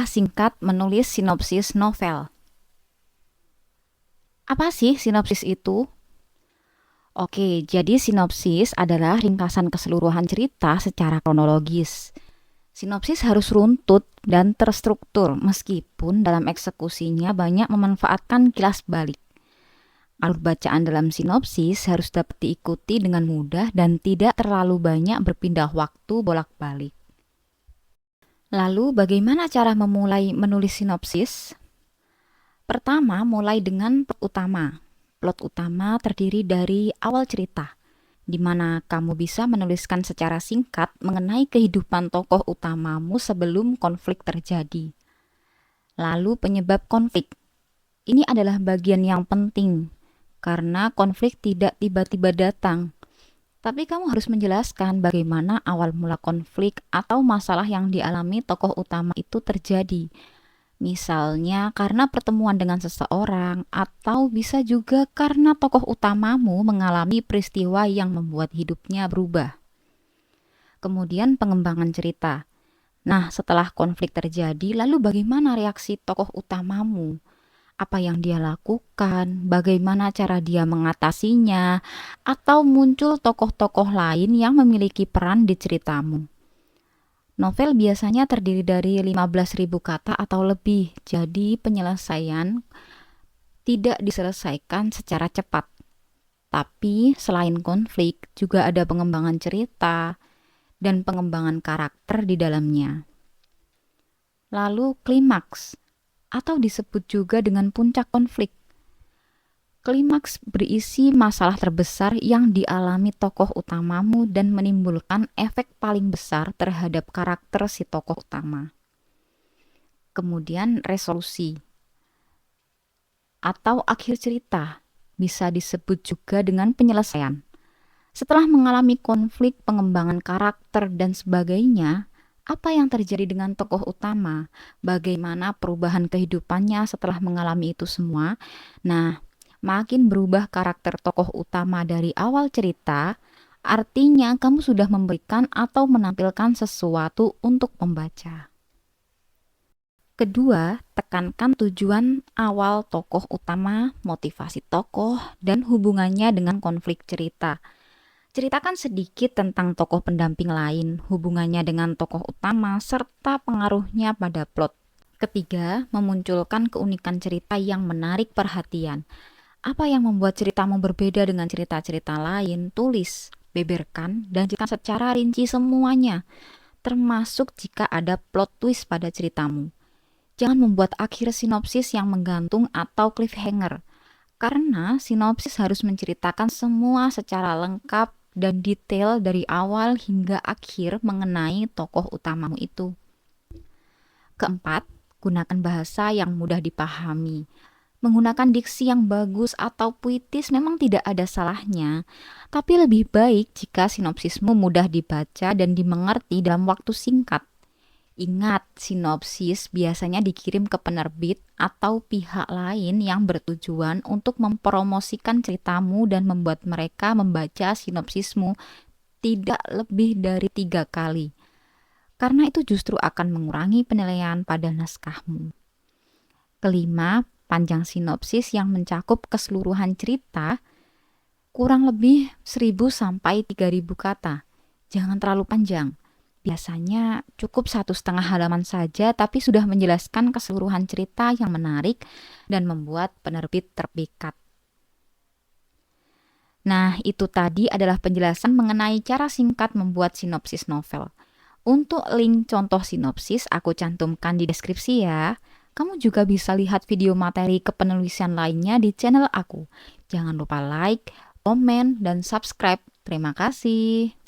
langkah singkat menulis sinopsis novel. Apa sih sinopsis itu? Oke, jadi sinopsis adalah ringkasan keseluruhan cerita secara kronologis. Sinopsis harus runtut dan terstruktur meskipun dalam eksekusinya banyak memanfaatkan kilas balik. Alur bacaan dalam sinopsis harus dapat diikuti dengan mudah dan tidak terlalu banyak berpindah waktu bolak-balik. Lalu bagaimana cara memulai menulis sinopsis? Pertama, mulai dengan plot utama. Plot utama terdiri dari awal cerita, di mana kamu bisa menuliskan secara singkat mengenai kehidupan tokoh utamamu sebelum konflik terjadi. Lalu penyebab konflik. Ini adalah bagian yang penting, karena konflik tidak tiba-tiba datang. Tapi kamu harus menjelaskan bagaimana awal mula konflik atau masalah yang dialami tokoh utama itu terjadi. Misalnya karena pertemuan dengan seseorang, atau bisa juga karena tokoh utamamu mengalami peristiwa yang membuat hidupnya berubah. Kemudian pengembangan cerita. Nah, setelah konflik terjadi, lalu bagaimana reaksi tokoh utamamu? Apa yang dia lakukan, bagaimana cara dia mengatasinya, atau muncul tokoh-tokoh lain yang memiliki peran di ceritamu. Novel biasanya terdiri dari 15.000 kata atau lebih, jadi penyelesaian tidak diselesaikan secara cepat. Tapi selain konflik, juga ada pengembangan cerita dan pengembangan karakter di dalamnya. Lalu klimaks, atau disebut juga dengan puncak konflik. Klimaks berisi masalah terbesar yang dialami tokoh utamamu dan menimbulkan efek paling besar terhadap karakter si tokoh utama. Kemudian resolusi atau akhir cerita bisa disebut juga dengan penyelesaian. Setelah mengalami konflik, pengembangan karakter dan sebagainya, apa yang terjadi dengan tokoh utama? Bagaimana perubahan kehidupannya setelah mengalami itu semua? Nah, makin berubah karakter tokoh utama dari awal cerita, artinya kamu sudah memberikan atau menampilkan sesuatu untuk pembaca. Kedua, tekankan tujuan awal tokoh utama, motivasi tokoh, dan hubungannya dengan konflik cerita. Ceritakan sedikit tentang tokoh pendamping lain, hubungannya dengan tokoh utama, serta pengaruhnya pada plot. Ketiga, memunculkan keunikan cerita yang menarik perhatian. Apa yang membuat ceritamu berbeda dengan cerita-cerita lain? Tulis, beberkan, dan ceritakan secara rinci semuanya, termasuk jika ada plot twist pada ceritamu. Jangan membuat akhir sinopsis yang menggantung atau cliffhanger, karena sinopsis harus menceritakan semua secara lengkap dan detail dari awal hingga akhir mengenai tokoh utamamu itu. Keempat, gunakan bahasa yang mudah dipahami. Menggunakan diksi yang bagus atau puitis memang tidak ada salahnya, tapi lebih baik jika sinopsismu mudah dibaca dan dimengerti dalam waktu singkat. Ingat, sinopsis biasanya dikirim ke penerbit atau pihak lain yang bertujuan untuk mempromosikan ceritamu dan membuat mereka membaca sinopsismu tidak lebih dari 3 kali. Karena itu justru akan mengurangi penilaian pada naskahmu. Kelima, panjang sinopsis yang mencakup keseluruhan cerita kurang lebih 1.000 sampai 3.000 kata. Jangan terlalu panjang. Biasanya cukup 1,5 halaman saja, tapi sudah menjelaskan keseluruhan cerita yang menarik dan membuat penerbit terpikat. Nah, itu tadi adalah penjelasan mengenai cara singkat membuat sinopsis novel. Untuk link contoh sinopsis aku cantumkan di deskripsi ya. Kamu juga bisa lihat video materi kepenulisan lainnya di channel aku. Jangan lupa like, komen, dan subscribe. Terima kasih.